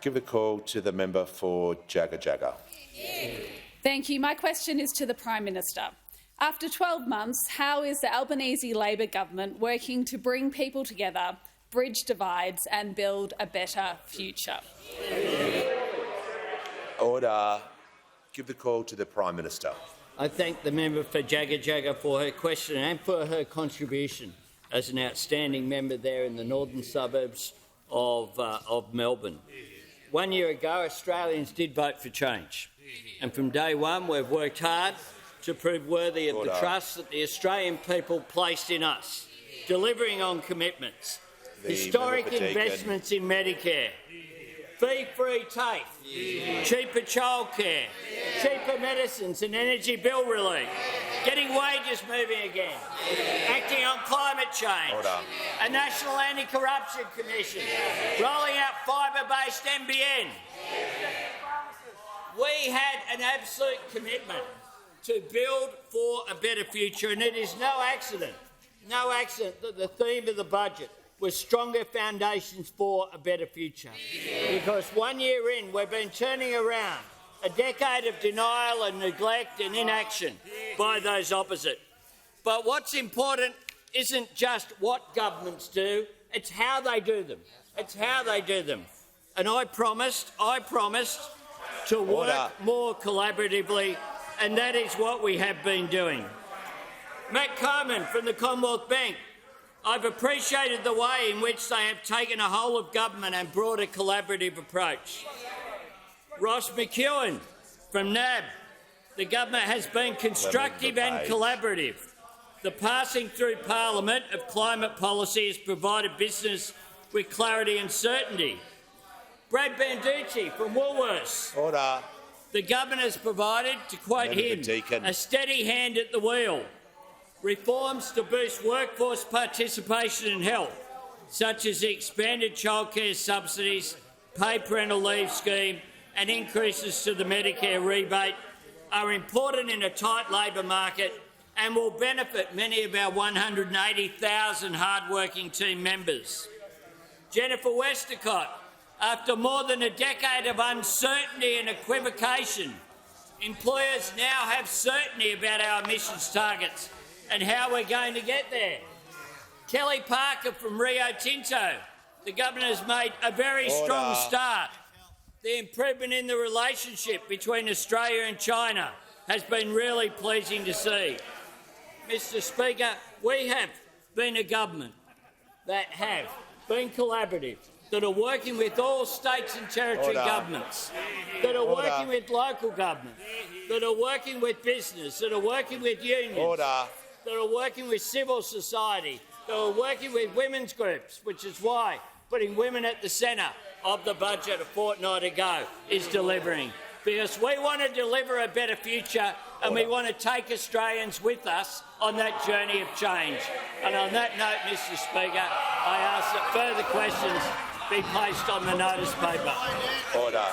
Give the call to the member for Jagga Jagga. Thank you. My question is to the Prime Minister. After 12 months, how is the Albanese Labor government working to bring people together, bridge divides and build a better future? Order. Give the call to the Prime Minister. I thank the member for Jagga Jagga for her question and for her contribution as an outstanding member there in the northern suburbs of Melbourne. 1 year ago, Australians did vote for change, and from day one we've worked hard to prove worthy of the trust that the Australian people placed in us, delivering on commitments, historic investments in Medicare, fee-free TAFE, cheaper childcare, cheaper medicines and energy bill relief, getting wages moving again, acting on climate change, a national anti-corruption commission, rolling out fibre-based NBN. We had an absolute commitment to build for a better future, and it is no accident that the theme of the budget was stronger foundations for a better future. Because 1 year in, we've been turning around a decade of denial and neglect and inaction by those opposite. But what's important isn't just what governments do, it's how they do them. It's how they do them. And I promised to work more collaboratively, and that is what we have been doing. Matt Coleman from the Commonwealth Bank, I've appreciated the way in which they have taken a whole of government and brought a collaborative approach. Ross McEwen from NAB, the government has been constructive and collaborative. The passing through Parliament of climate policy has provided business with clarity and certainty. Brad Banducci from Woolworths. Order. The government has provided, to quote him, a steady hand at the wheel. Reforms to boost workforce participation in health, such as the expanded childcare subsidies, paid parental leave scheme and increases to the Medicare rebate, are important in a tight labour market and will benefit many of our 180,000 hard-working team members. Jennifer Westacott, after more than a decade of uncertainty and equivocation, employers now have certainty about our emissions targets and how we're going to get there. Kelly Parker from Rio Tinto, the government has made a very strong start. The improvement in the relationship between Australia and China has been really pleasing to see. Mr Speaker, we have been a government that have been collaborative, that are working with all states and territory governments, that are working with local government, that are working with business, that are working with unions, that are working with civil society, that are working with women's groups, which is why putting women at the centre of the budget a fortnight ago is delivering. Because we want to deliver a better future and we want to take Australians with us on that journey of change. And on that note, Mr Speaker, I ask that further questions be placed on the notice paper. Order.